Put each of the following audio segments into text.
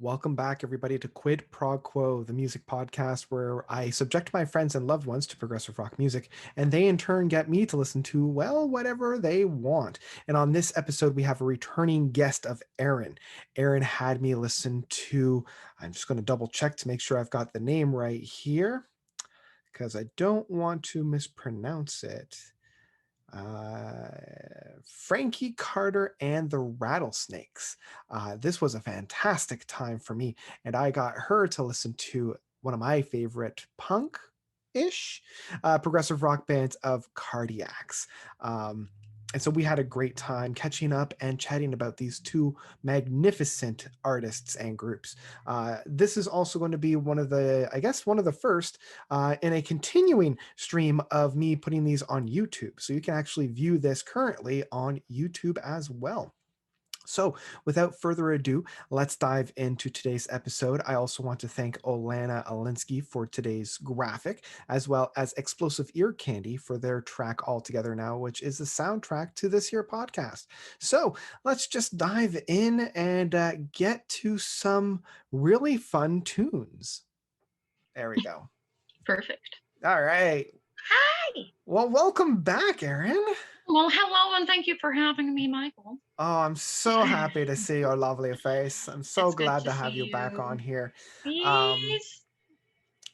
Welcome back, everybody, to Quid Prog Quo, the music podcast where I subject my friends and loved ones to progressive rock music, and they in turn get me to listen to, well, whatever they want. And on this episode, we have a returning guest of Aaron. Aaron had me listen to, I'm just going to double check to make sure I've got the name right here, because I don't want to mispronounce it. Frankie Carter and the Rattlesnakes. This was a fantastic time for me, and I got her to listen to one of my favorite punk-ish progressive rock bands of Cardiacs. And so we had a great time catching up and chatting about these two magnificent artists and groups. This is also going to be one of the first in a continuing stream of me putting these on YouTube. So you can actually view this currently on YouTube as well. So without further ado, let's dive into today's episode. I also want to thank Olana Alinsky for today's graphic, as well as Explosive Ear Candy for their track All Together Now, which is the soundtrack to this here podcast. So let's just dive in and get to some really fun tunes. There we go. Perfect. All right. Hi. Well, welcome back, Erin. Well, hello, and thank you for having me, Michael. Oh, I'm so happy to see your lovely face. I'm so It's glad good to have see you back on here. Yes.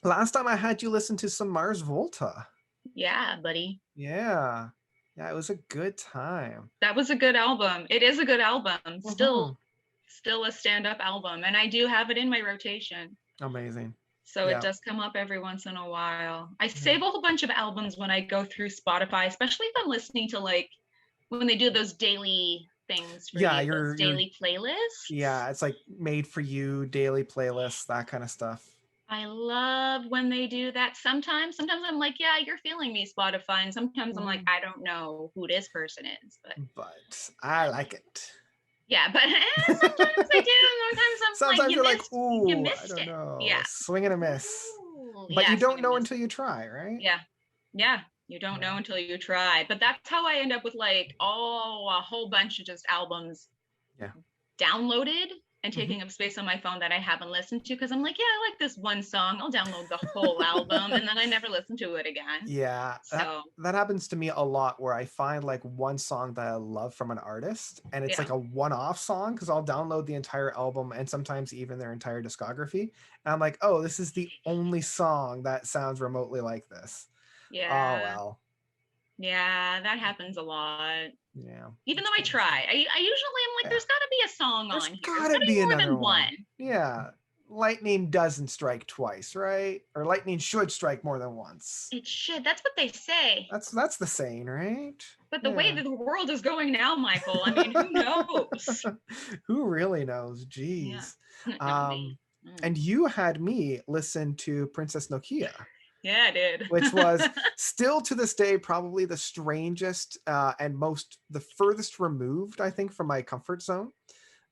Last time I had you listen to some Mars Volta. Yeah, buddy. Yeah, it was a good time. That was a good album. It is a good album. Mhm. Still a stand-up album, and I do have it in my rotation. Amazing. So Yeah. it does come up every once in a while. I save a whole bunch of albums when I go through Spotify, especially if I'm listening to, like, when they do those daily things for Yeah, you, your those daily playlists. Yeah, it's like made for you, daily playlists, that kind of stuff. I love when they do that. Sometimes I'm like, yeah, you're feeling me, Spotify. And sometimes I'm like, I don't know who this person is, but I like it. Yeah, but sometimes I do. Sometimes you're like, ooh, you missed I don't know. Yeah. Swing and a miss. Ooh, But yeah, you don't know until you try, right? Yeah. You don't know until you try. But that's how I end up with like, a whole bunch of just albums downloaded and taking up space on my phone that I haven't listened to, because I'm like, yeah, I like this one song. I'll download the whole album, and then I never listen to it again. Yeah, so that happens to me a lot, where I find like one song that I love from an artist, and it's like a one-off song, because I'll download the entire album and sometimes even their entire discography, and I'm like, oh, this is the only song that sounds remotely like this. Yeah. Oh well. Yeah, that happens a lot. Yeah. Even though I try, I usually am like, there's got to be a song on here. There's got to be more another than one. Yeah. Lightning doesn't strike twice, right? Or lightning should strike more than once. It should. That's what they say. That's the saying, right? But the way that the world is going now, Michael, I mean, who knows? Who really knows? Jeez. Yeah. And you had me listen to Princess Nokia. Yeah, I did. Which was still to this day probably the strangest and the furthest removed, I think, from my comfort zone.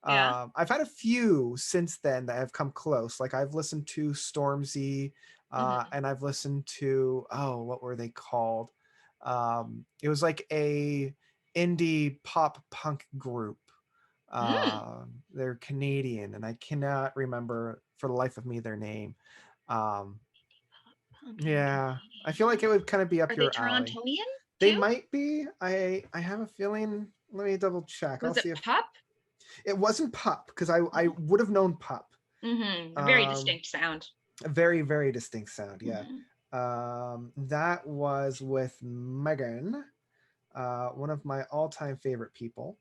Yeah. I've had a few since then that have come close. Like I've listened to Stormzy, and I've listened to, what were they called? It was like a indie pop punk group. They're Canadian, and I cannot remember for the life of me their name. Yeah, I feel like it would kind of be up your alley. Torontonian? They might be. I have a feeling. Let me double check. Was it Pup? It wasn't Pup, because I would have known Pup. A very distinct sound. A very, very distinct sound. Yeah. That was with Megan, one of my all-time favorite people.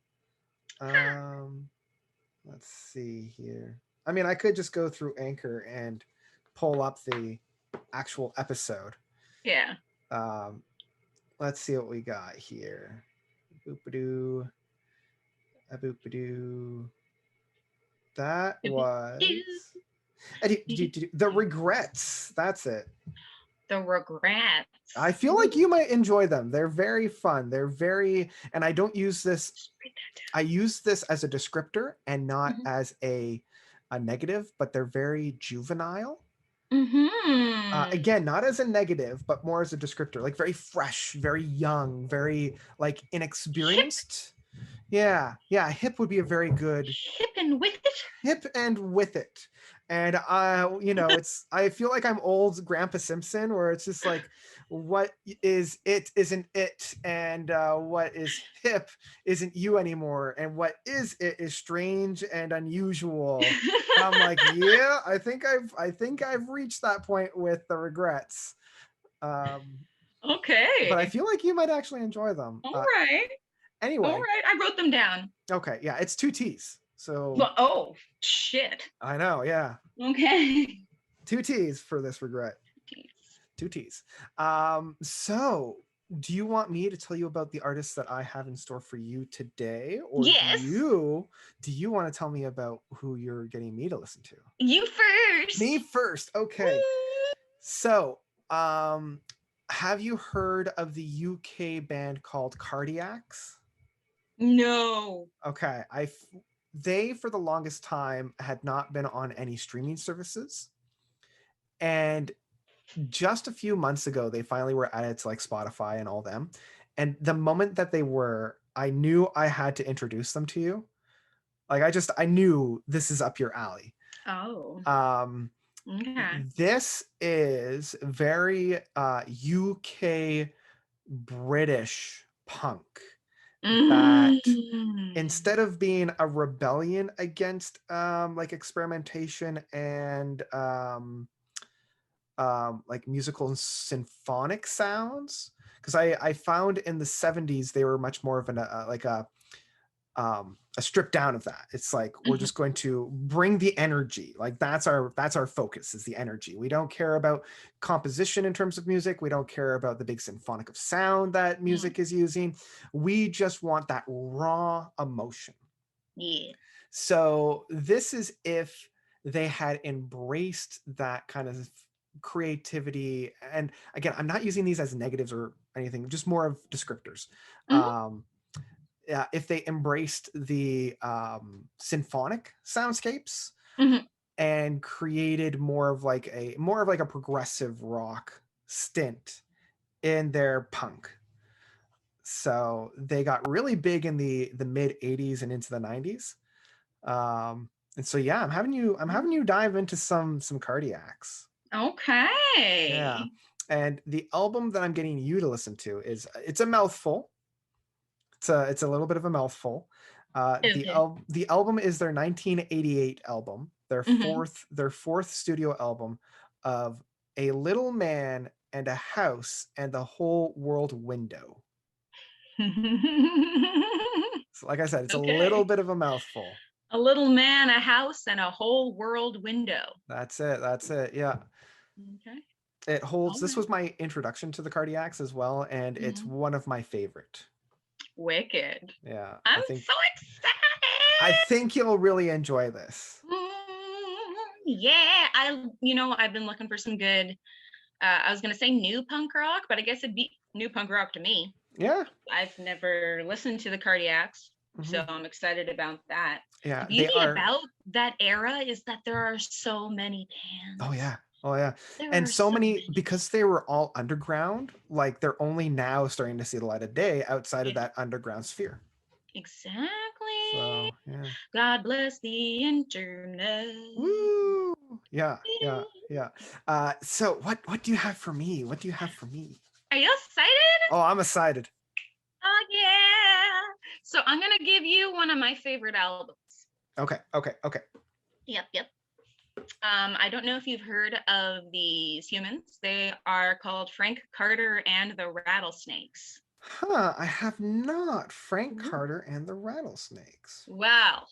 Let's see here. I mean, I could just go through Anchor and pull up the actual episode. Yeah. Let's see what we got here. Boop-a-doo. A boop-a-doo. That was The Regrets. That's it. The Regrets. I feel like you might enjoy them. They're very fun. And I don't use this. I use this as a descriptor and not as a negative, but they're very juvenile. Again, not as a negative, but more as a descriptor, like very fresh, very young, very like inexperienced. Yeah, yeah, hip would be a very good Hip and with it. hip and with it. And I feel like I'm old Grandpa Simpson, where it's just like, what is it isn't it, and what is hip isn't you anymore, and what is it is strange and unusual. I'm like, yeah, I think I've reached that point with the regrets. Um, but I Okay. feel like you might actually enjoy them. All right. All Anyway, right. I wrote them down. okay, yeah, it's two T's. So Well, oh, shit. I know, yeah, Okay. two T's for this regret. Two T's. So do you want me to tell you about the artists that I have in store for you today, or do Yes. you want to tell me about who you're getting me to listen to? You Me first. first. Okay. So, have you heard of the UK band called Cardiacs? No. Okay, they for the longest time had not been on any streaming services, and just a few months ago they finally were added to like Spotify and all them. And the moment that they were, I knew I had to introduce them to you. Like I knew this is up your alley. Oh. Um, Okay. this is very UK British punk that Mm. instead of being a rebellion against like experimentation and like musical and symphonic sounds, because I found in the 70s they were much more of like a strip down of that. It's like we're Mhm. just going to bring the energy. Like that's our focus, is the energy. We don't care about composition in terms of music. We don't care about the big symphonic of sound that Mm. music is using. We just want that raw emotion. Yeah. So this is if they had embraced that kind of creativity. And again, I'm not using these as negatives or anything, just more of descriptors. Mhm. um yeah, if they embraced the symphonic soundscapes Mhm. and created more of like a progressive rock stint in their punk. So they got really big in the mid 80s and into the 90s. And so yeah, I'm having you dive into some Cardiacs. Yeah. Okay. And the album that I'm getting you to listen to it's a mouthful. It's a little bit of a mouthful. Okay. The album is their 1988 album, their Mhm. fourth studio album of A Little Man and a House and the Whole World Window. So like I said, it's a little Okay. bit of a mouthful. A little man, a house, and a whole world window. That's it. That's it. Yeah. Okay. It holds. All This right. was my introduction to the Cardiacs as well, and it's Mhm. one of my favorite. Wicked. Yeah, I'm I think so I excited. think you'll really enjoy this. Yeah, I've been looking for some good. I was gonna say new punk rock, but I guess it'd be new punk rock to me. Yeah. I've never listened to the Cardiacs, so Mhm. I'm excited about that. The Yeah, they beauty are. about that era is that there are so many Oh bands. yeah. Oh yeah. There And are so so many, many. because they were all underground, like they're only now starting to see the light of day outside of Yeah, that underground sphere. exactly. So, yeah. God bless the internet. Woo! Yeah, yeah, yeah. So what do you have for me? What do you have for me? Are you excited? Oh, I'm excited. Oh yeah. So I'm gonna give you one of my favorite albums. Okay, okay, okay. Yep, yep. I don't know if you've heard of these humans. They are called Frank Carter and the Rattlesnakes. Huh, I have not. Frank Ooh. Carter and the Rattlesnakes. Wow.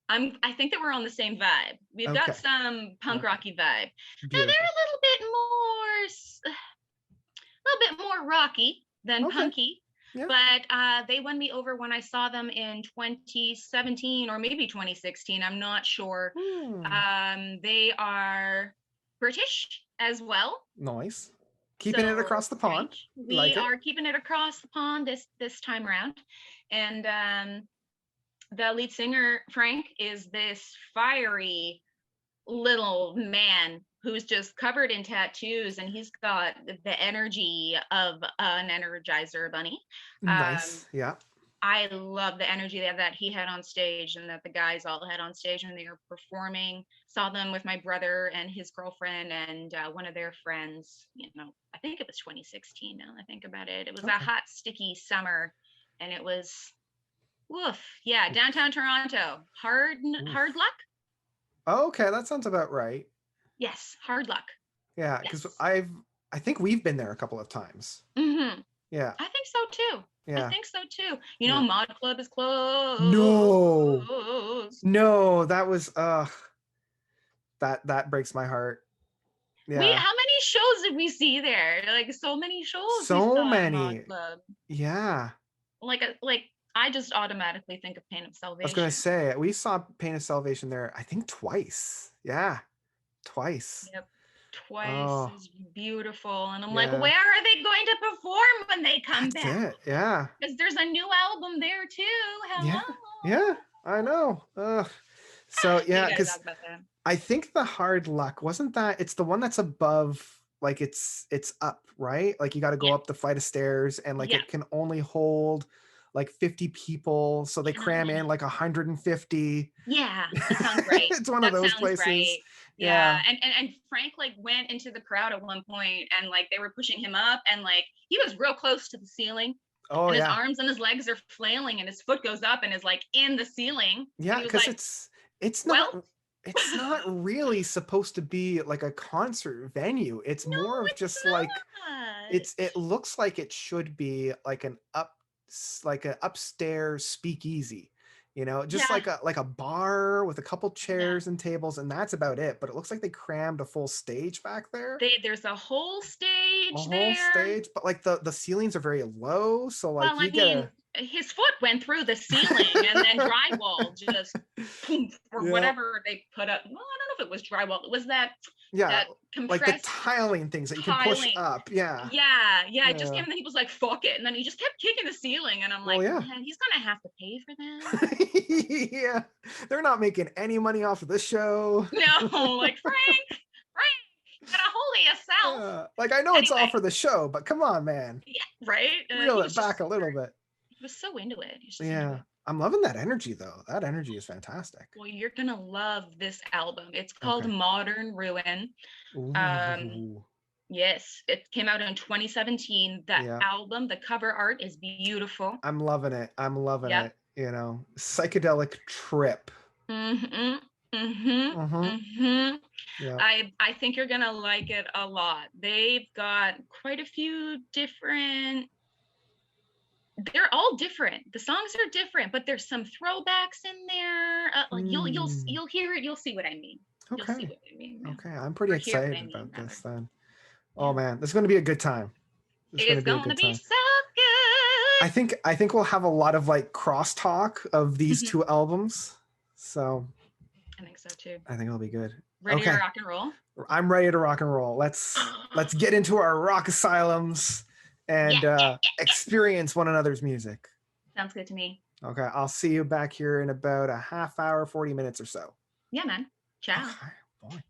I think that we're on the same vibe. We've got Okay, some punk okay. rocky vibe. Now they're Beautiful. a little bit more rocky than Okay, punky, yeah. but they won me over when I saw them in 2017 or maybe 2016. I'm not sure. Hmm. They are British as well. Nice. Keeping it So across the Frank, pond. we Like it. are keeping it across the pond this time around, and the lead singer Frank is this fiery little man who's just covered in tattoos, and he's got the energy of an energizer bunny. um Nice. Yeah. I love the energy that he had on stage and that the guys all had on stage when they were performing. Saw them with my brother and his girlfriend and one of their friends. I think it was 2016 now I think about it. It was a Okay. hot, sticky summer and it was, woof. Yeah, downtown Toronto. Hard Oof. luck? Okay, that sounds about right. Yes, hard luck. Yeah, because Yes. I think we've been there a couple of times. Mm-hmm. Yeah. I think so too. I Yeah. think so too. Yeah. Mod Club is closed. No. No, that was that breaks my heart. Yeah. How many shows did we see there? Like so many shows we So saw at Mod many. Club. Yeah. Like I just automatically think of Pain of I was gonna Salvation. say we saw Pain of Salvation there, I think twice. Yeah. Twice. Yep. Twice Oh, is beautiful. And I'm like, yeah. where are they going to perform when they come That's back? it. Yeah. Because there's a new album there too. Yeah. Hello. Yeah. I know. So We yeah, gotta because talk about that. I think the hard luck wasn't that it's the one that's above, like it's up, right? Like you got to go Yeah. up the flight of stairs and like Yeah. it can only hold like 50 people. So they Cannot cram in limit. like 150. Yeah, that sounds right. It's one of That those sounds places. right. Yeah. Yeah, and Frank like went into the crowd at one point, and like they were pushing him up, and like he was real close to the ceiling, Oh and his yeah. arms and his legs are flailing, and his foot goes up and is like in the ceiling, and Yeah, he was because like, it's "Well, not it's not really supposed to be like a concert venue. It's no, more of it's just like not." it looks like it should be like like an upstairs speakeasy, just Yeah, like a bar with a couple yeah. chairs and tables, and that's about it. But it looks like they crammed a full stage back there, There's a whole a stage whole there. stage, but like the ceilings are very low, so like Well, I you get mean, a his foot went through the ceiling and then drywall just poof or yeah. whatever they put up. Well, I don't know if it was drywall. It was Yeah, that like the compressed tiling things that you can push tiling. up. Yeah. Yeah, yeah. It just Yeah. came and then he was like, fuck it. And then he just kept kicking the ceiling. And I'm Well, like, yeah. man, he's gonna have to pay for that. Yeah. They're not making any money off of this show. No, like Frank, get a hold of yourself. Yeah. Like I know it's all Anyway, for the show, but come on, man. yeah, right. Reel it back a little bit. He was so into it. He's just into Yeah. it. I'm loving that energy though. That energy is fantastic. Well, you're gonna love this album. It's called Okay. Modern Ruin. Um, Ooh. yes, it came out in 2017. That Yeah. album, the cover art is beautiful. I'm loving it. I'm loving Yep. it. Psychedelic trip. Mm-hmm. Mm-hmm. Mm-hmm. Mm-hmm. Yeah. I think you're gonna like it a lot. They've got quite a few different. They're all different. The songs are different, but there's some throwbacks in there. Like Mm. you'll hear it. You'll see what I mean. You'll see Okay. what I mean. Yeah. Okay. I'm pretty Or hear what excited I mean, about rather. this then. Oh Yeah. man, this is going to be a good time. It's going to It's be a gonna good be time. so good. I think we'll have a lot of like crosstalk of these Mhm. two albums. So I think so too. I think it'll be good. Ready to Okay. rock and roll? I'm ready to rock and roll. Let's get into our rock asylums and Yeah. experience one another's music. Sounds good to me. Okay, I'll see you back here in about a half hour, 40 minutes or so. Yeah, man. Ciao. Okay, boy.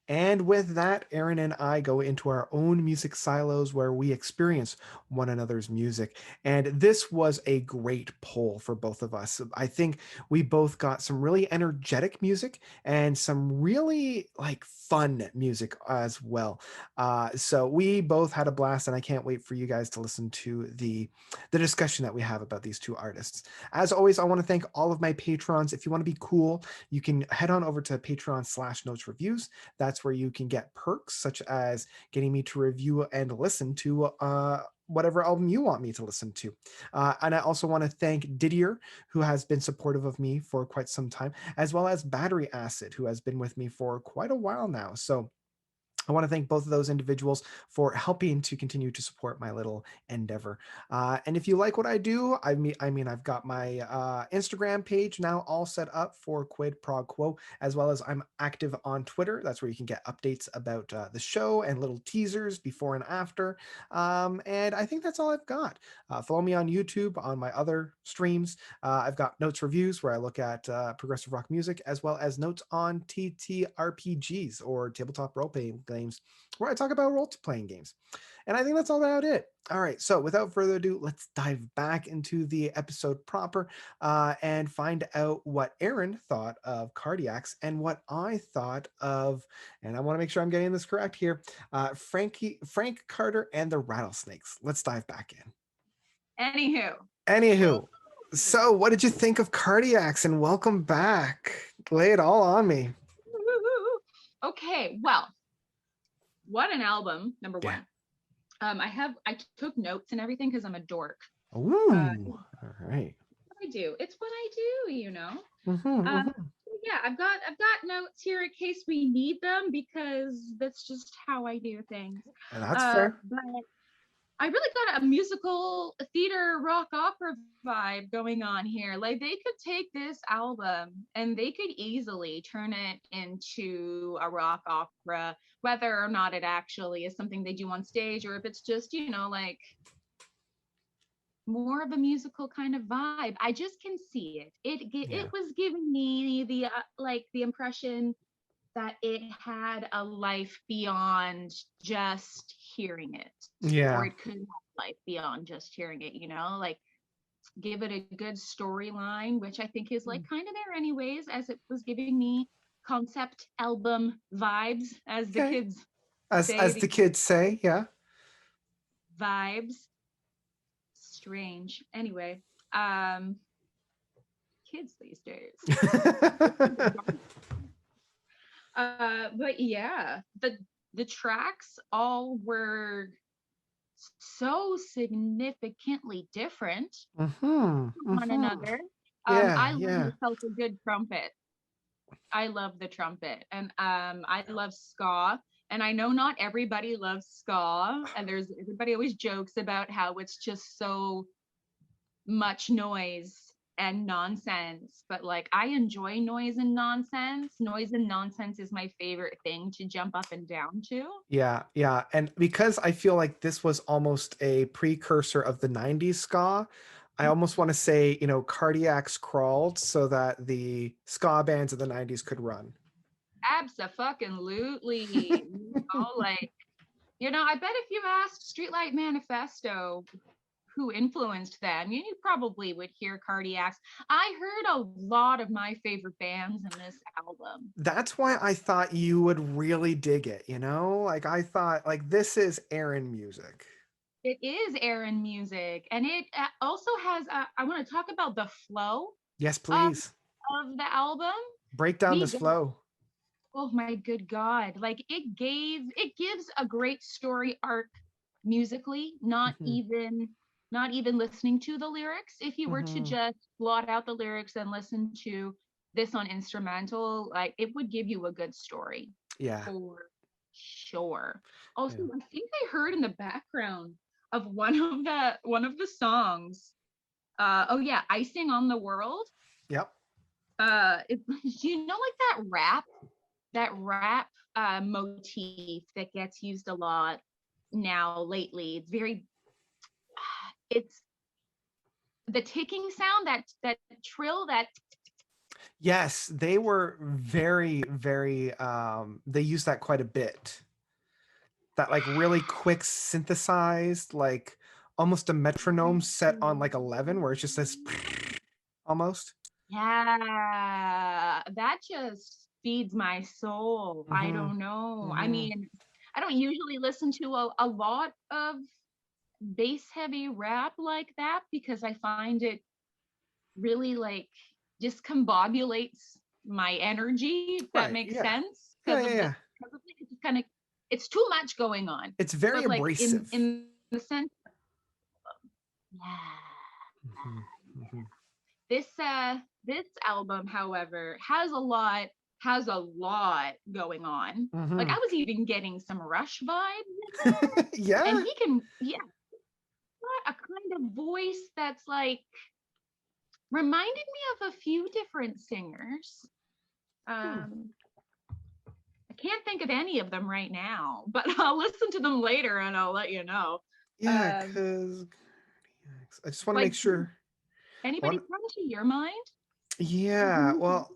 And with that, Aaron and I go into our own music silos where we experience one another's music. And this was a great poll for both of us. I think we both got some really energetic music and some really like fun music as well. So we both had a blast, and I can't wait for you guys to listen to the discussion that we have about these two artists. As always, I want to thank all of my patrons. If you want to be cool, you can head on over to Patreon/Notes Reviews. That's where you can get perks such as getting me to review and listen to whatever album you want me to listen to. And I also want to thank Didier, who has been supportive of me for quite some time, as well as Battery Acid, who has been with me for quite a while now. So I want to thank both of those individuals for helping to continue to support my little endeavor. And if you like what I do, I mean, I've got my Instagram page now all set up for Quid Prog Quo, as well as I'm active on Twitter. That's where you can get updates about the show and little teasers before and after. And I think that's all I've got. Follow me on YouTube on my other streams. I've got Notes Reviews where I look at progressive rock music, as well as Notes on TTRPGs or tabletop role playing Games, where I talk about role-playing games. And I think that's all about it. All right, so without further ado, let's dive back into the episode proper and find out what Aaron thought of Cardiacs and what I thought of, and I want to make sure I'm getting this correct here, Frank Carter and the Rattlesnakes. Let's dive back in. Anywho, so what did you think of Cardiacs, and welcome back? Lay it all on me. Okay, well, what an album, number one. I took notes and everything because I'm a dork. Ooh, all right. I do. It's what I do, you know. Mm-hmm. Yeah, I've got notes here in case we need them because that's just how I do things. And that's fair. But I really got a musical theater rock opera vibe going on here. Like they could take this album and they could easily turn it into a rock opera, whether or not it actually is something they do on stage or if it's just, you know, like more of a musical kind of vibe. I just can see it. It was giving me the the impression that it had a life beyond just hearing it. Yeah. Or it could have life beyond just hearing it, you know, like give it a good storyline, which I think is like kind of there anyways, as it was giving me concept album vibes, as the kids say. As the kids say, yeah. Vibes. Strange. Anyway, kids these days. But yeah, the tracks all were so significantly different from one another. I love myself a good trumpet. I love the trumpet, and I love ska. And I know not everybody loves ska, and everybody always jokes about how it's just so much noise and nonsense, but like I enjoy noise and nonsense. Noise and nonsense is my favorite thing to jump up and down to. Yeah, and because I feel like this was almost a precursor of the 90s ska, I almost want to say, you know, Cardiacs crawled so that the ska bands of the 90s could run. Abso-fucking-lutely. You know, like, you know, I bet if you asked Streetlight Manifesto who influenced them, you probably would hear Cardiacs. I heard a lot of my favorite bands in this album. That's why I thought you would really dig it, you know? Like I thought, like, this is Aaron music. It is Aaron music, and it also has I want to talk about the flow. Yes, please. Of the album. Break down this flow. Oh my good God. Like it gives a great story arc musically, not even listening to the lyrics. If you were to just blot out the lyrics and listen to this on instrumental, like it would give you a good story. Yeah. For sure. Also, I think I heard in the background of one of the songs. Icing on the World. Yep. You know, like that rap motif that gets used a lot now lately. It's the ticking sound, that trill, that. Yes, they were very, very, they use that quite a bit. That like really quick synthesized, like almost a metronome set on like 11 where it's just this almost. Yeah, that just feeds my soul. I don't know. I mean, I don't usually listen to a lot of bass heavy rap like that because I find it really like discombobulates my energy, if that makes sense. Yeah. It's too much going on. It's very abrasive. In the sense. This album, however, has a lot going on. Like I was even getting some Rush vibes. Yeah. And he can, a kind of voice that's like reminded me of a few different singers. I can't think of any of them right now, but I'll listen to them later and I'll let you know. Yeah, because I just want to make sure. Anybody come to your mind? Yeah, well,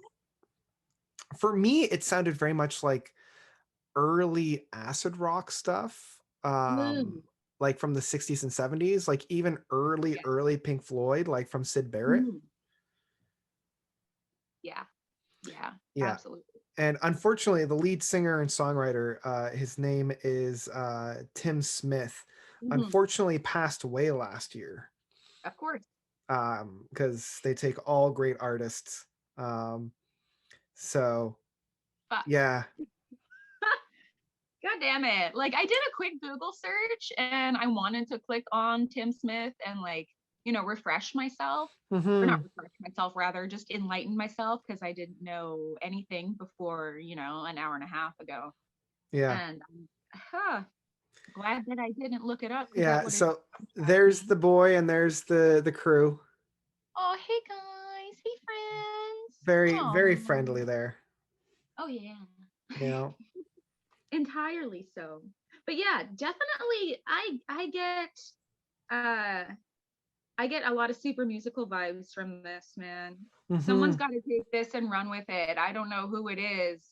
for me, it sounded very much like early acid rock stuff, Ooh, like from the 60s and 70s, like even early, yeah. early Pink Floyd, like from Sid Barrett. Mm, yeah. Yeah. Yeah. Absolutely. And unfortunately, the lead singer and songwriter, his name is Tim Smith, Mhm. unfortunately passed away last year, Of course. because they take all great artists. Um, so, Fuck. yeah. God damn it. Like I did a quick Google search and I wanted to click on Tim Smith and like, refresh myself. Or not Hmm. refresh myself, rather just enlighten myself because I didn't know anything before, an hour and a half ago. Yeah. And huh, glad that I didn't look it up because that Yeah. would have So trapped there's me. the boy and there's the crew. Oh, hey guys. Hey friends. Very, very friendly Oh, there. oh yeah. You know. Entirely so. But yeah, definitely uh I get a lot of super musical vibes from this, man. Someone's Hmm. got to take this and run with it. I don't know who it is.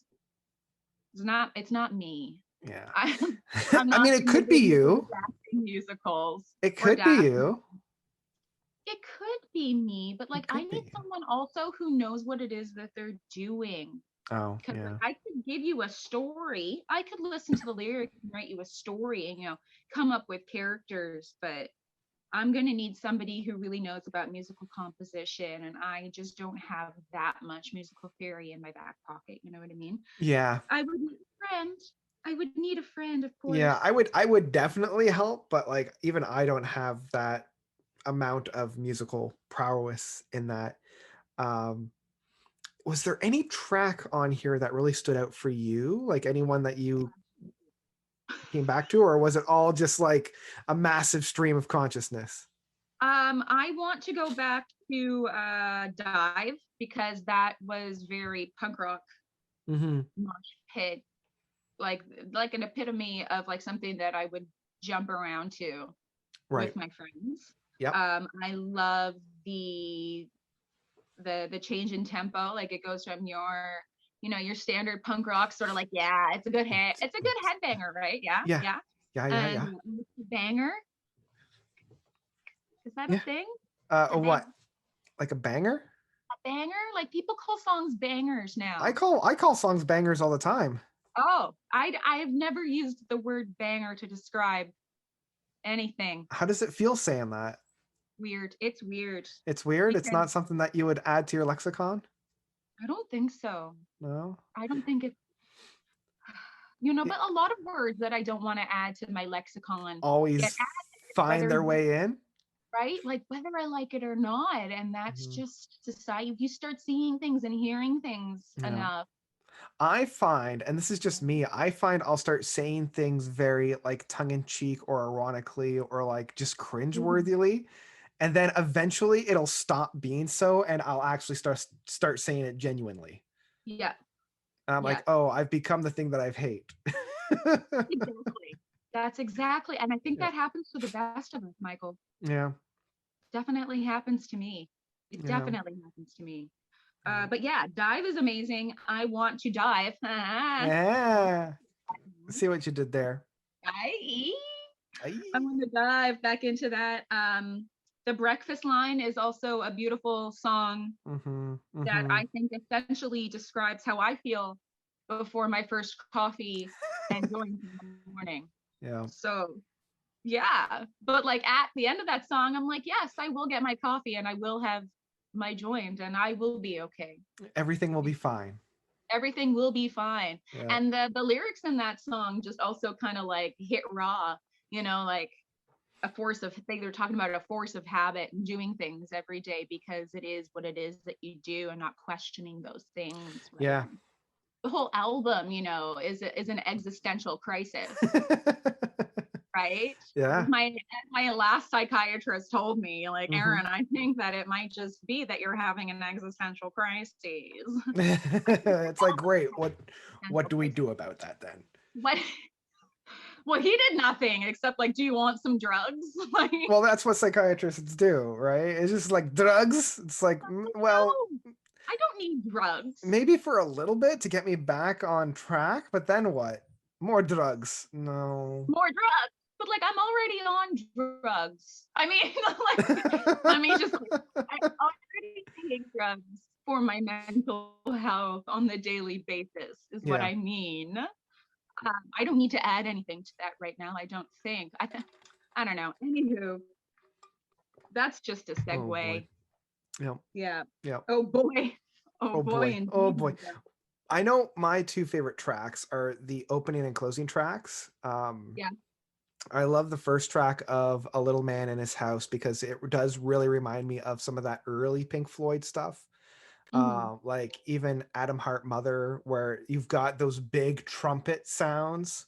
It's not me. Yeah. I I'm I not mean, it could be individually you. adapting musicals It or could be adapting. you. It could be me, but like It I could be need you. someone also who knows what it is that they're doing. Oh, Because like yeah. I could give you a story. I could listen to the lyrics and write you a story and come up with characters, but I'm going to need somebody who really knows about musical composition. And I just don't have that much musical theory in my back pocket. You know what I mean? Yeah. I would need a friend. I would need a friend, of Yeah, course. I would definitely help, but like even I don't have that amount of musical prowess in that. Um, was there any track on here that really stood out for you? Like anyone that you came back to, or was it all just like a massive stream of consciousness? I want to go back to Dive because that was very punk rock Hmm. mosh pit, like an epitome of like something that I would jump around to Right. with my friends. Yep. I love the change in tempo. Like it goes from your standard punk rock, sort of like, yeah, it's a good headbanger, right? Yeah, Yeah. yeah. Yeah. Yeah. And Yeah. banger, is that a Yeah. thing? A A bang what? Like a banger? a banger? Like people call songs bangers I now. call I call songs bangers all the time. Oh, I have never used the word banger to describe anything. How does it feel saying that? Weird. It's weird It's weird. It's because not something that you would add to your lexicon. I don't think so. No. I don't think it's It but a lot of words that I don't want to add to my lexicon get always added, find whether their way in. right, like whether I like it or not. And that's Mhm. just society. You start seeing things and hearing things Yeah. enough. I find, and this is just me, I find I'll start saying things very like tongue in cheek or ironically or like just Mm, cringeworthily. And then eventually it'll stop being so and I'll actually start saying it genuinely. yeah, And I'm yeah, like, oh, I've become the thing that I've hate. exactly. That's exactly. And I think Yeah. that happens to the best of us, Michael. Yeah. Definitely happens to me. It Yeah. definitely happens to me. Yeah. But yeah, dive is amazing. I want to dive. Yeah. See what you did there. I I'm Aye. going to dive back into that. The Breakfast Line is also a beautiful song Mm-hmm. that Mm-hmm. I think essentially describes how I feel before my first coffee and joins in the morning. Yeah. So yeah, but like at the end of that song, I'm like, yes, I will get my coffee and I will have my joint and I will be okay. Everything will be fine. Everything will be fine. Yeah. And the lyrics in that song just also kind of like hit raw, like a force of they're talking about a force of habit and doing things every day because it is what it is that you do and not questioning those things, right? Yeah. The whole album, is an existential crisis, right? As Yeah. my last psychiatrist told me, like, Mm-hmm. Aaron, I think that it might just be that you're having an existential crisis. It's like, great. What Existential do we crisis. do about that then? What? Well, he did nothing except like, do you want some drugs? Like, Well, that's what psychiatrists do, right? It's just like drugs. It's like, well, no, I don't need drugs. maybe for a little bit to get me back on track, but then what? More drugs. No. More drugs. But like I'm already on drugs. I mean, like let me just I'm already taking drugs for my mental health on the daily basis, is what Yeah. I mean. I don't need to add anything to that right now. I don't think. I don't know. Anywho, that's just a Oh boy. segue. Yep. Yeah. Yep. Oh boy. Oh Oh boy, boy. Oh indeed, my boy. friend. I know my two favorite tracks are the opening and closing tracks. Yeah. I love the first track of A Little Man in His House because it does really remind me of some of that early Pink Floyd stuff. Mm-hmm. Like even Adam Hart Mother, where you've got those big trumpet sounds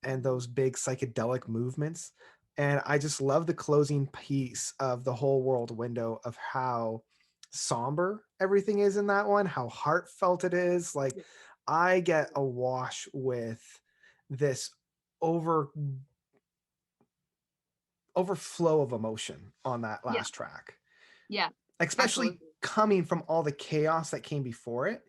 and those big psychedelic movements. And I just love the closing piece of The Whole World Window of how somber everything is in that one, how heartfelt it is. Like I get awash with this over overflow of emotion on that Yeah. last track, Yeah. especially Absolutely. coming from all the chaos that came before it.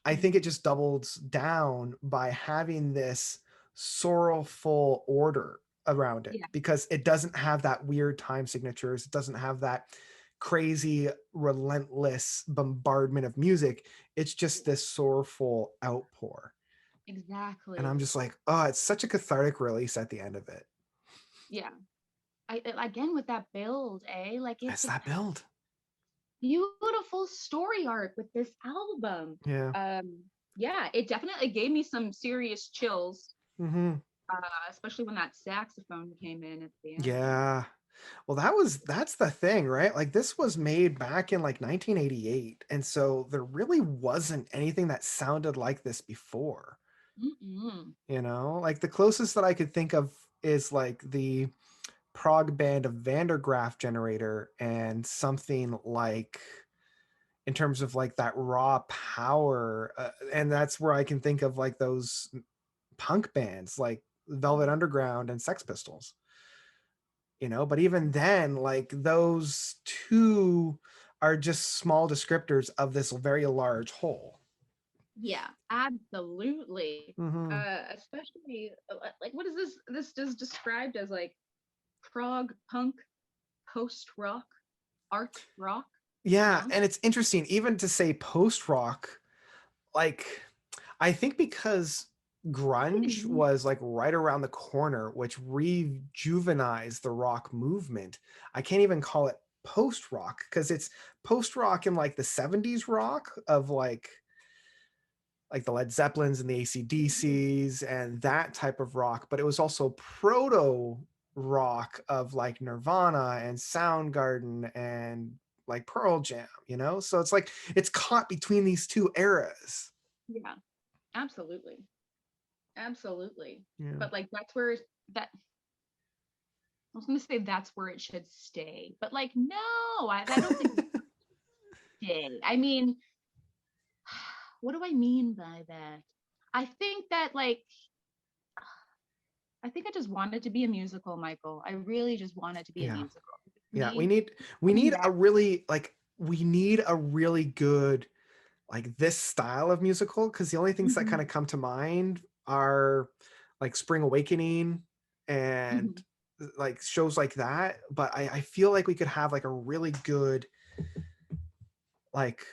I think it Mhm. just doubles down by having this sorrowful order around it Yeah. because it doesn't have that weird time signatures. It doesn't have that crazy, relentless bombardment of music. It's just this sorrowful outpour. And I'm Exactly. just like, oh, it's such a cathartic release at the end of it. Yeah. Again with that build, like It's it's a that build. beautiful story arc with this album. Yeah. Um, yeah, it definitely gave me some serious chills, Mm-hmm. especially when that saxophone came in at the end. Yeah. Well, that's the thing, right? Like this was made back in like 1988, and so there really wasn't anything that sounded like this before. Mm-mm. Like the closest that I could think of is like the prog band of Vandergraaf Generator and something like in terms of like that raw power, and that's where I can think of like those punk bands like Velvet Underground and Sex Pistols. But even then, like those two are just small descriptors of this very large whole. Yeah, absolutely. Hmm. Especially like what is this? This is described as like prog punk, post rock, art rock. You Yeah, know? and it's interesting even to say post rock. Like I think because grunge was like right around the corner, which rejuvenized the rock movement. I can't even call it post rock because it's post rock in like the 70s rock of like the Led Zeppelins and the AC/DCs and that type of rock, but it was also proto rock of like Nirvana and Soundgarden and like Pearl Jam. So it's like it's caught between these two eras. Yeah, absolutely. Absolutely. Yeah. But like that's where that I was gonna say that's where it should stay. But like no, I don't think it should stay. I mean, what do I mean by that? I think that like I think I just wanted to be a musical, Michael. I really just wanted to be a Yeah. musical. For Yeah. We me, need we coming need back, a really like we need a really good like this style of musical because the only things that kind mhm, of come to mind are like Spring Awakening and mhm. like shows like that. But I feel like we could have like a really good like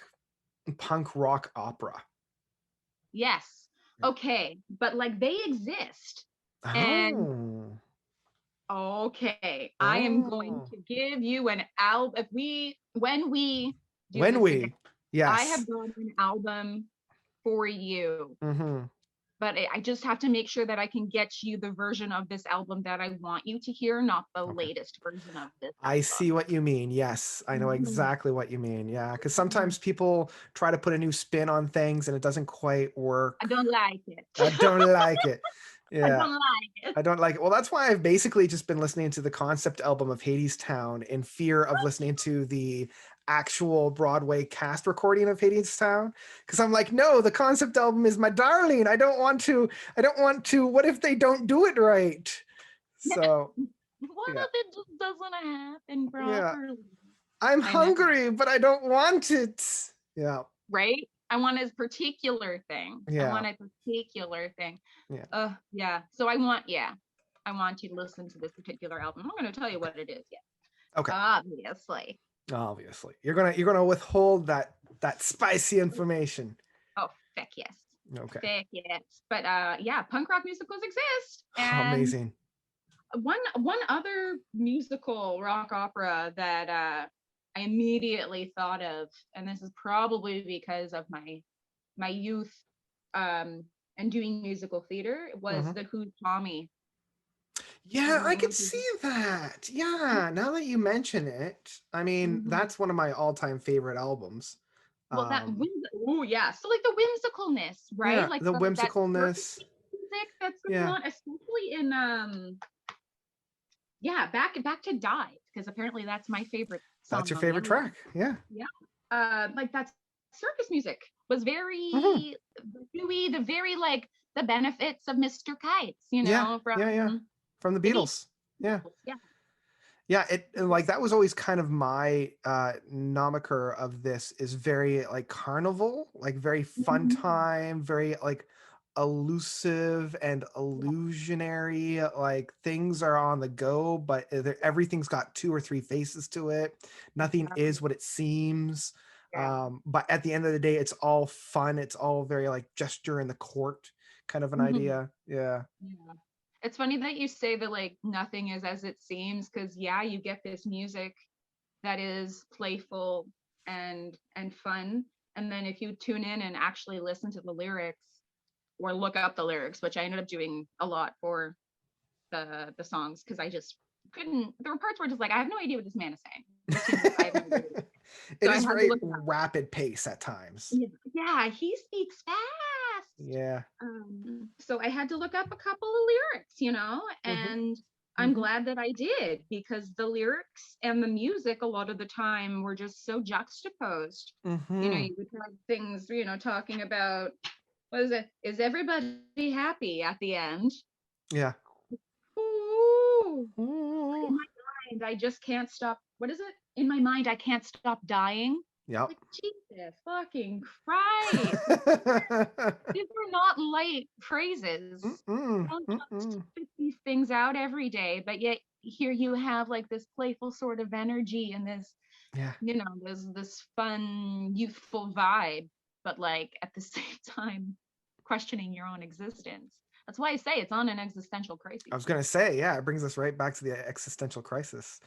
punk rock opera. Yes. Okay, but like they exist. And Oh, okay, I am going oh, to give you an album. If we, when we do when this again, we, I yes. have got an album for you, Hmm. but I just have to make sure that I can get you the version of this album that I want you to hear, not the Okay. latest version of this I album. see what you mean. Yes, I know Mhm, exactly what you mean. Yeah, because mhm. sometimes people try to put a new spin on things and it doesn't quite I work. don't like it. I don't like it. I Yeah, don't like it. I don't like it. Well, that's why I've basically just been listening to the concept album of Hades Town in fear of listening to the actual Broadway cast recording of Hades Town. Because I'm like, no, the concept album is my darling. I don't want to. What if they don't do it right? So, What yeah. if it just doesn't happen Yeah. properly? I'm I know, hungry, but I don't want it. Yeah. right? I want a particular thing. I Yeah. want a particular thing. Yeah. Yeah. So I want you to listen to this particular album. I'm going to tell you Okay. what it is. Yeah. Okay. Obviously. Obviously. You're gonna withhold that spicy information. Oh, feck yes. Okay. Feck yes. But yeah, punk rock musicals exist. And Amazing. one other musical rock opera that I immediately thought of, and this is probably because of my youth and doing musical theater, was Hmm. the Who's Tommy. I Yeah, don't I know could if you. see that. Yeah, now that you mention it, I mean, Mhm. that's one of my all-time favorite albums. Well, that Um, oh yeah, so like the whimsicalness, right? yeah, Like the that circus whimsicalness. music that's going Yeah, on, especially in yeah, back to Die, because apparently that's my favorite that's song your on the favorite album. track. Yeah. Yeah. Like that circus music was Hmm. very gooey, the very like the benefits of Mr. Kites, Yeah, yeah, yeah. from From the the Beatles. Beatles. Yeah. Yeah. Yeah, it like that was always kind of my nomiker of this is very like carnival, like very fun Mhm. time, very like elusive and Yeah. illusionary. Like things are on the go, but everything's got two or three faces to it. Nothing is Exactly. what it seems. Yeah. But at the end of the day, it's all fun. It's all very like gesture in the court kind of an Mhm. idea. Yeah. Yeah. It's funny that you say that like nothing is as it seems, because yeah, you get this music that is playful and fun, and then if you tune in and actually listen to the lyrics or look up the lyrics, which I ended up doing a lot for the songs, because I just couldn't. There were parts where just like I have no idea what this man is saying. This tune is I have no idea. It So I is had to very look it up. rapid pace at times. Yeah, yeah, he speaks fast. Yeah. So I had to look up a couple of lyrics, Hmm. and I'm Hmm. glad that I did, because the lyrics and the music a lot of the time were just so juxtaposed. Hmm. You would have things, talking about, what is it? Is everybody happy at the end? Yeah. Ooh, in Ooh. my mind, I just can't stop. What is it? In my mind, I can't stop dying. Yep. Like, Jesus fucking Christ. These are not light phrases. You Mm-mm. don't just Mm-mm. spit these things out every day, but yet here you have like this playful sort of energy and this, Yeah. this fun, youthful vibe, but like at the same time questioning your own existence. That's why I say it's on an existential I crisis. was gonna say, yeah, it brings us right back to the existential crisis.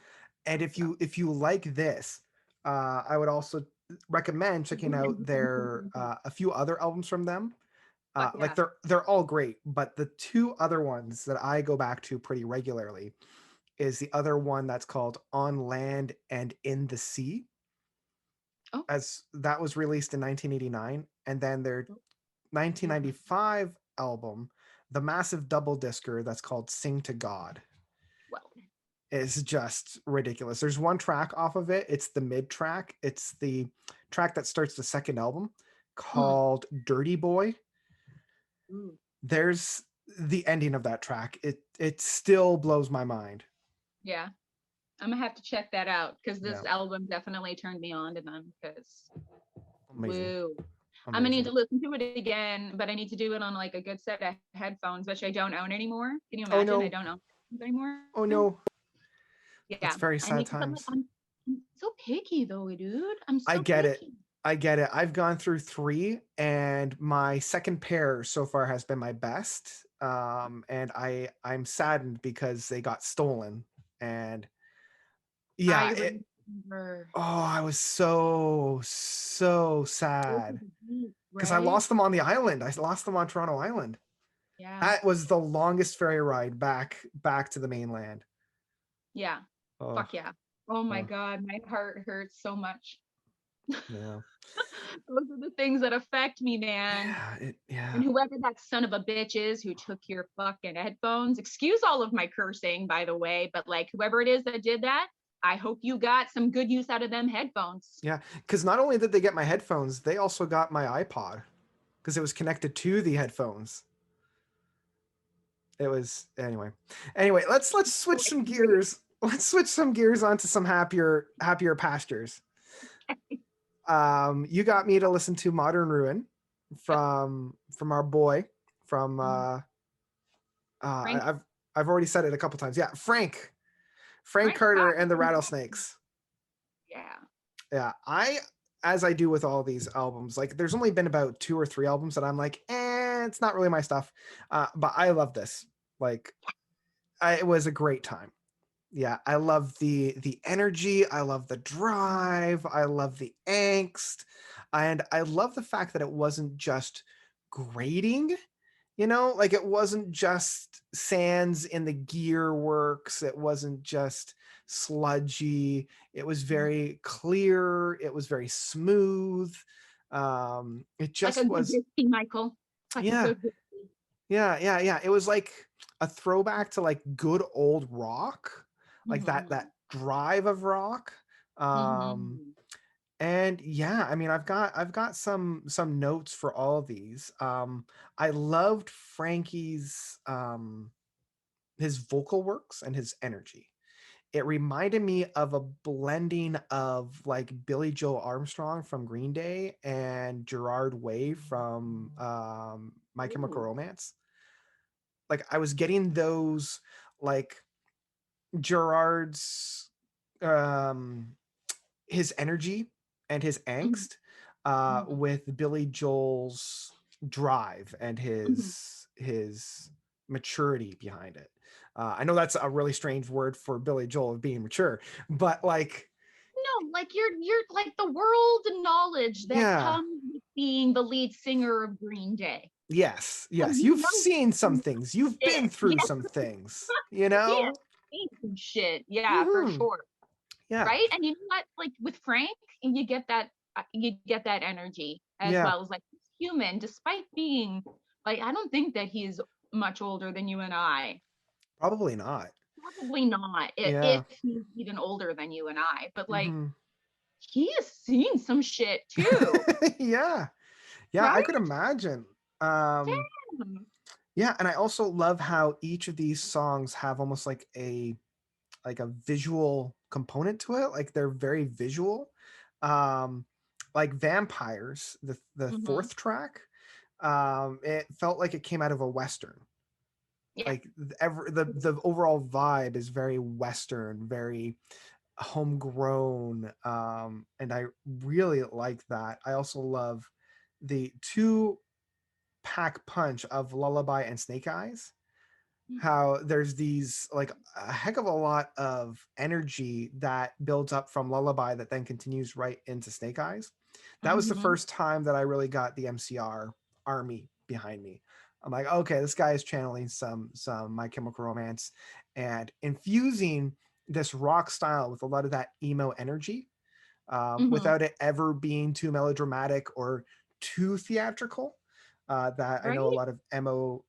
And if you like this, I would also recommend checking out their a few other albums from them. But Like yeah. they're all great, but the two other ones that I go back to pretty regularly is the other one that's called On Land and in the Sea, Oh, as that was released in 1989, and then their mhm. 1995 album, the massive double discer that's called Sing to God, Well, is just ridiculous. There's one track off of it. It's the mid track. It's the track that starts the second album mm, called Dirty Boy. mm, There's the ending of that track. It still blows my mind. yeah. I'm gonna have to check that out, because Yeah. this album definitely turned me on to them. Because Amazing. woo, I'm gonna need Amazing. to listen to it again, but I need to do it on like a good set of headphones, which I don't own anymore. Can you Oh imagine? I no. don't own anymore. Oh no. That's Yeah, very I sad need to. But like, times. I'm so picky though, dude. I'm I so get it. picky. I get it. I've gone through three, and my second pair so far has been my best. And I'm saddened because they got stolen. And I yeah, remember I was so those are sad the beats, because I right? lost them on the island. I lost them on Toronto Island. Yeah, That was the longest ferry ride back to the mainland. yeah. Oh, Fuck yeah. Oh my oh god, my heart hurts so much. yeah. Those are the things that affect me, man. And Yeah. whoever that son of a bitch is who took your fucking headphones, excuse all of my cursing, by the way, but like whoever it is that did that, I hope you got some good use out of them headphones. Yeah, because not only did they get my headphones, they also got my iPod because it was connected to the headphones. It was anyway. Anyway, let's So switch some angry. gears. Let's switch some gears onto some happier pastures. You got me to listen to Modern Ruin Yep. from our boy from Mhm. Frank. I've already said it a couple times. Yeah, Frank Frank Carter and the Carter. Rattlesnakes. Yeah. Yeah, as I do with all these albums, like there's only been about 2 or 3 albums that I'm like, it's not really my stuff. But I love this. Like, it was a great time. Yeah, I love the energy. I love the drive. I love the angst, and I love the fact that it wasn't just grating. Like it wasn't just sands in the gear works. It wasn't just sludgy. It was Mhm. very clear. It was very smooth. It Like a just good was, whiskey, Michael. Like a yeah, good whiskey. yeah. It was like a throwback to like good old rock, like that Mhm. drive of rock. Um, Mhm. and yeah, I mean, I've got some notes for all of these. I loved Frankie's his vocal works and his energy. It reminded me of a blending of like Billy Joe Armstrong from Green Day and Gerard Way from My Chemical Ooh. Romance. Like I was getting those, like Gerard's um his energy and his Mhm. angst Mhm. with Billy Joel's drive and Mhm. his maturity behind it. I know that's a really strange word for Billy Joel of being mature, but like, No, like you're like the world knowledge that yeah, comes with being the lead singer of Green Day. So yes, you you've know seen some some things, you've shit. been through Yeah, some things, you yeah. know. Seen some shit. Yeah, for Hmm. sure. Yeah, Right? And you know what? Like with Frank, and you get that energy as yeah, well as like he's human, despite being like I don't think that he's much older than you and I. probably not. Probably not, Yeah. if he's even older than you and I. But like Hmm. he has seen some shit too, Yeah, yeah, I right? could imagine. um Damn. Yeah, and I also love how each of these songs have almost like a visual component to it. Like they're very visual. Um like Vampires, the Mm-hmm. fourth track, it felt like it came out of a western. Yeah. Like the overall vibe is very western, very homegrown, and I really like that. I also love the two pack punch of Lullaby and Snake Eyes, how there's these like a heck of a lot of energy that builds up from Lullaby that then continues right into Snake Eyes. That was the Mm-hmm. first time that I really got the MCR army behind me. I'm like, okay, this guy is channeling some My Chemical Romance and infusing this rock style with a lot of that emo energy, Mm-hmm. without it ever being too melodramatic or too theatrical, that I know a Right? lot of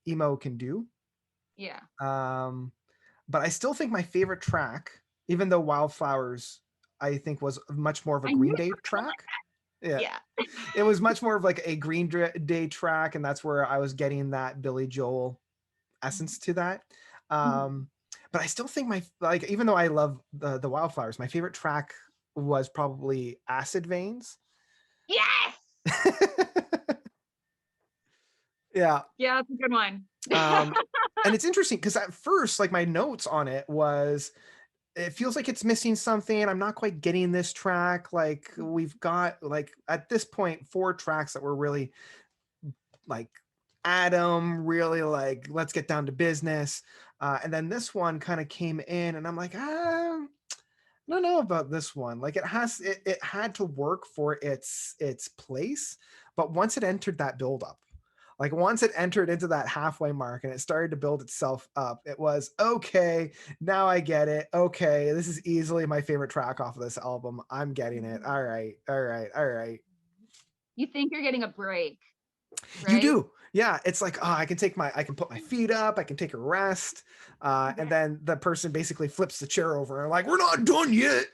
emo can do. Yeah. Um, but I still think my favorite track, even though Wildflowers, I think was much more of a I knew Green you Day were gonna track. Yeah, like that. it was much more of like a Day track, and that's where I was getting that Billy Joel essence to that. Mm-hmm. Um, but I still think my like, even though I love the Wildflowers, my favorite track was probably Acid Veins. Yes. Yeah. Yeah, that's a good one. Um, and it's interesting because at first, like my notes on it was, it feels like it's missing something. I'm not quite getting this track. Like we've got like at this point 4 tracks that were really like Adam, really like let's get down to business. And then this one kind of came in, and I'm like, I don't know about this one. Like it had to work for its place, but once it entered that build up, like once it entered into that halfway mark and it started to build itself up, it was okay. Now I get it. Okay, this is easily my favorite track off of this album. I'm getting it. All right, all right, all right. You think you're getting a break, You right? do. Yeah, it's like, oh, I can put my feet up, I can take a rest. And Yeah. then the person basically flips the chair over and like, we're not done yet.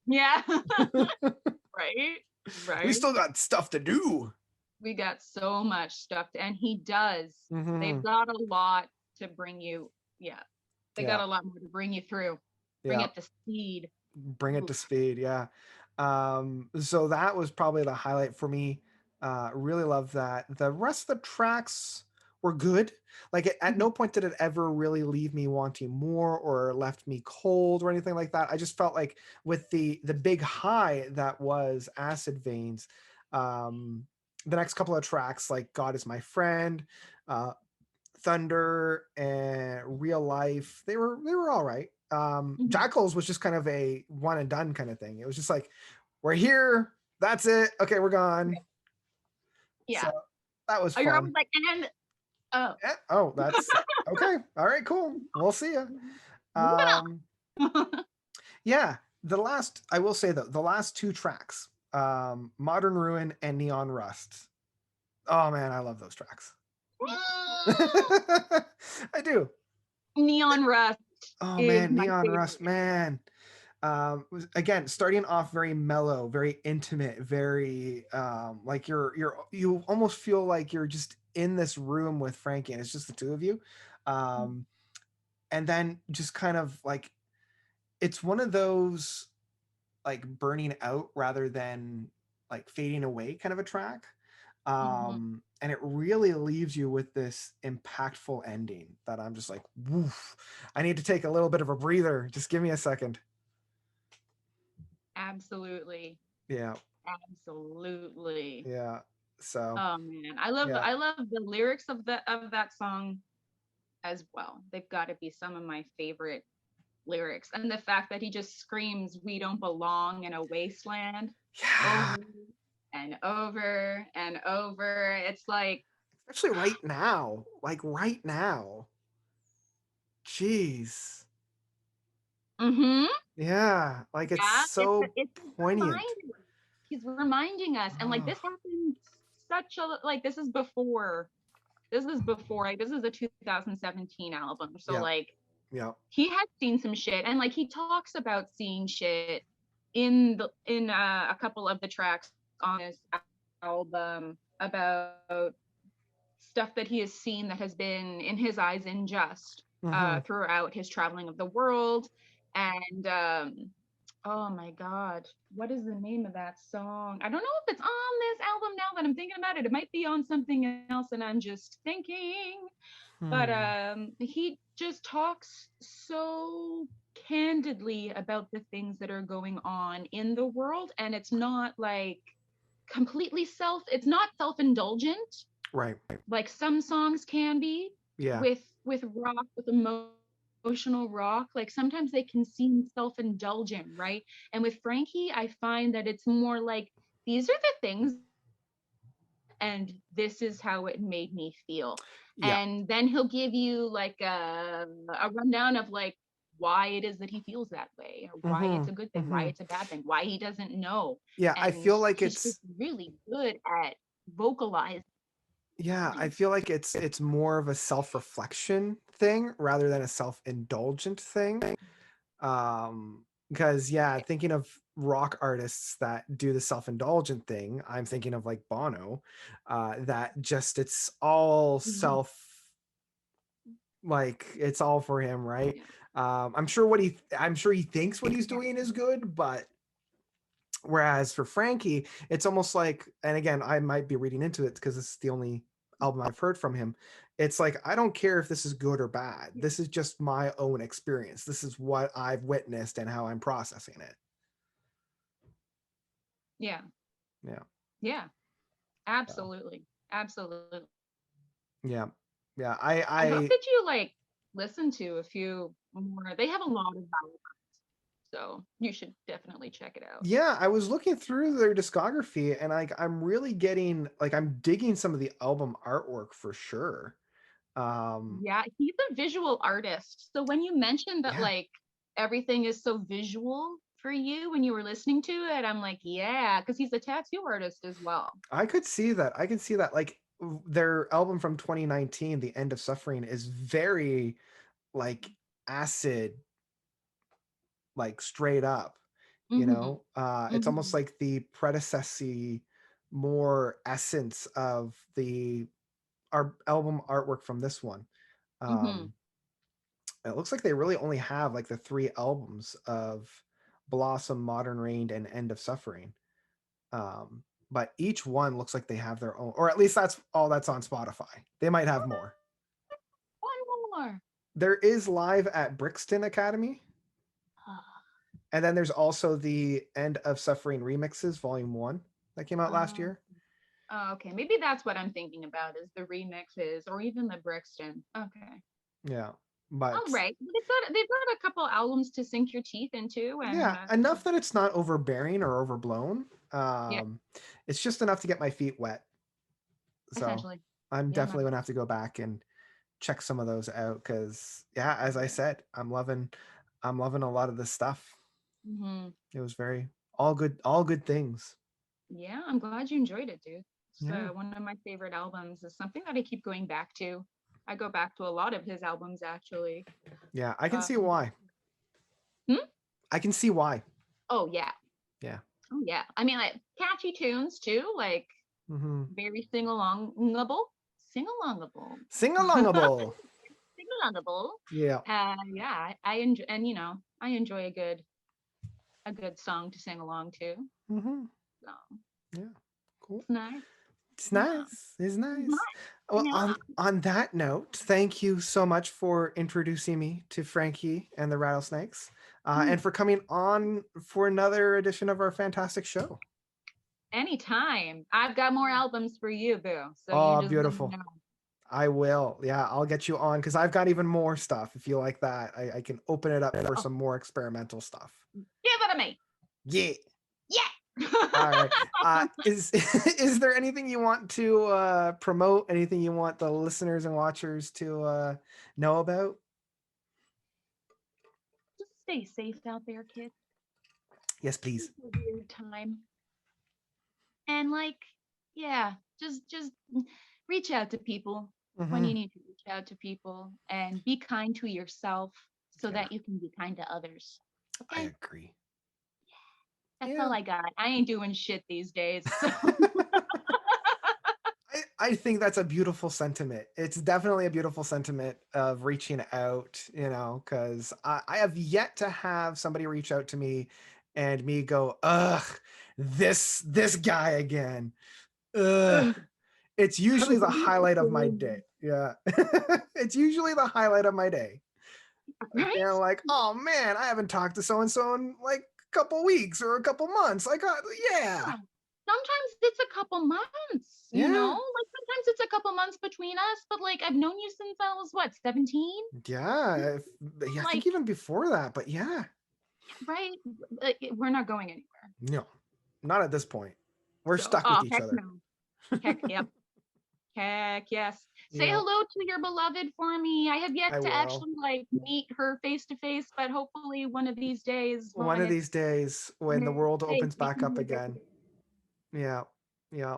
Yeah. Right? We Right? still got stuff to do. We got so much stuff and he does. Hmm. They've got a lot to bring you. Yeah. They got Yeah, a lot more to bring you through. Bring yeah. it to speed. Bring it to Oof. speed. Yeah. So that was probably the highlight for me. Really love that. The rest of the tracks were good. Like at Mhm. no point did it ever really leave me wanting more or left me cold or anything like that. I just felt like with the big high that was Acid Veins, um, the next couple of tracks like God is My Friend, uh, Thunder, and Real Life, they were all right. Mhm. Jackals was just kind of a one and done kind of thing. It was just like, we're here, that's it. Okay, we're gone. Yeah. So that was Oh, you're fun. always like, and oh, Yeah. Oh, that's okay. All right, cool. We'll see ya. moving Um, on. yeah. The last, I will say though, the last two tracks, Modern Ruin and Neon Rust. Oh man, I love those tracks. I do. Neon Rust Oh is man, my Neon Rust, favorite. man. Again, starting off very mellow, very intimate, very like you almost feel like you're just in this room with Frankie and it's just the two of you. Um, and then just kind of like it's one of those like burning out rather than like fading away kind of a track. Mhm. And it really leaves you with this impactful ending that I'm just like, woof, I need to take a little bit of a breather. Just give me a second. Absolutely. Yeah. Absolutely. Yeah. So, Oh man, yeah. I love the lyrics of that song as well. They've got to be some of my favorite lyrics. And the fact that he just screams, "We don't belong in a wasteland," Yeah. over and over and over. It's like, Especially right now. Like right now. Jeez. mm-hmm. Yeah. Like it's Yeah, so it's poignant. he's reminding us, and like Oh, this happened such a like this is before like this is a 2017 album, so yeah. like Yeah. he had seen some shit, and like he talks about seeing shit in a couple of the tracks on this album about stuff that he has seen that has been in his eyes unjust Mm-hmm. throughout his traveling of the world. And oh my god, what is the name of that song? I don't know if it's on this album now that I'm thinking about it. It might be on something else and I'm just thinking. But Hmm. he just talks so candidly about the things that are going on in the world, and it's not like completely it's not self-indulgent Right. like some songs can be Yeah. with rock, with emotional rock. Like sometimes they can seem self-indulgent, right? And with Frankie, I find that it's more like these are the things and this is how it made me feel. Yeah. And then he'll give you like a rundown of like why it is that he feels that way, or why Mm-hmm. it's a good thing, why Mm-hmm. it's a bad thing, why he doesn't know. Yeah. I And feel like he's just it's really good at vocalizing. yeah, I feel like it's more of a self-reflection thing rather than a self-indulgent thing. Because yeah, thinking of rock artists that do the self-indulgent thing, I'm thinking of like Bono, that just it's all Mhm. self, like it's all for him, right? Yeah. I'm sure he thinks what he's doing is good, but whereas for Frankie, it's almost like, and again, I might be reading into it because this is the only album I've heard from him. It's like, I don't care if this is good or bad. Yeah. This is just my own experience. This is what I've witnessed and how I'm processing it. Yeah. Yeah. Yeah. So, Absolutely. Absolutely. yeah. Yeah. I hope that you like listen to a few more. They have a lot of albums, so you should definitely check it out. Yeah, I was looking through their discography and like I'm really getting like I'm digging some of the album artwork for sure. Um, Yeah, he's a visual artist. So when you mentioned that yeah, like everything is so visual for you when you were listening to it, I'm like, yeah, because he's a tattoo artist as well. I could see that. I can see that. Like their album from 2019, The End of Suffering, is very like acid, like straight up, you Mm-hmm. know? It's almost Mm-hmm. like the predecessor, more essence of the our album artwork from this one. Mm-hmm. Um, it looks like they really only have like the three albums of Blossom, Modern Rain, and End of Suffering. But each one looks like they have their own, or at least that's all that's on Spotify. They might have more. One more. There is Live at Brixton Academy. And then there's also the End of Suffering Remixes, Volume 1, that came out last year. Oh, okay. Maybe that's what I'm thinking about, is the remixes or even the Brixton. Okay. Yeah. But all right. They've got a couple albums to sink your teeth into. And yeah, enough that it's not overbearing or overblown. Yeah. It's just enough to get my feet wet. So Essentially. I'm Yeah, definitely gonna have to go back and check some of those out because yeah, as I said, I'm loving a lot of this stuff. Mm-hmm. It was all good things. Yeah, I'm glad you enjoyed it, dude. It's Yeah. one of my favorite albums. It's something that I keep going back to. I go back to a lot of his albums, actually. Yeah, I can see why. Hmm? I can see why. Oh, yeah. Yeah. Oh, yeah. I mean, like, catchy tunes, too. Like, very sing-alongable. Sing-alongable. Sing-alongable. Sing-alongable. Yeah. Yeah, I enjoy, and, I enjoy a good song to sing along to. So, yeah, cool. it's nice. It's nice. It's nice. Well, on that note, thank you so much for introducing me to Frankie and the Rattlesnakes, and for coming on for another edition of our fantastic show. Anytime. I've got more albums for you, boo. So oh, you just beautiful. I will. Yeah, I'll get you on because I've got even more stuff. If you like that, I can open it up for some more experimental stuff. Give it to me. Yeah. Yeah. All right. Is there anything you want to promote? Anything you want the listeners and watchers to know about? Just stay safe out there, kid. Yes, please. It's a weird time. And yeah, just reach out to people when you need to reach out to people, and be kind to yourself so that you can be kind to others. Okay? I agree. That's all I got. I ain't doing shit these days. So. I think that's a beautiful sentiment. It's definitely a beautiful sentiment of reaching out, because I have yet to have somebody reach out to me and me go, ugh, this guy again. Ugh. It's usually the highlight of my day. Yeah. It's usually the highlight of my day. Right? Like, oh man, I haven't talked to so-and-so in like a couple weeks or a couple months. Yeah. Sometimes it's a couple months, like sometimes it's a couple months between us, but like I've known you since I was 17? Yeah. I think even before that, but yeah. Right? We're not going anywhere. No, not at this point. We're stuck with each other. No. Heck, yep. Heck yes. Say hello to your beloved for me. I have yet to actually meet her face to face, but hopefully one of these days. One of these days when the world opens back up again. Yeah. Yeah.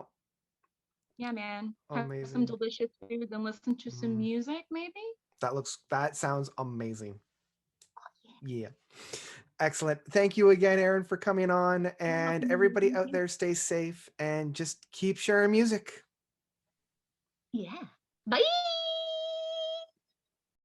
Yeah, man. Amazing. Have some delicious food and listen to some music, maybe. That sounds amazing. Yeah. Excellent. Thank you again, Aaron, for coming on. And everybody out there, stay safe and just keep sharing music. Yeah. Bye.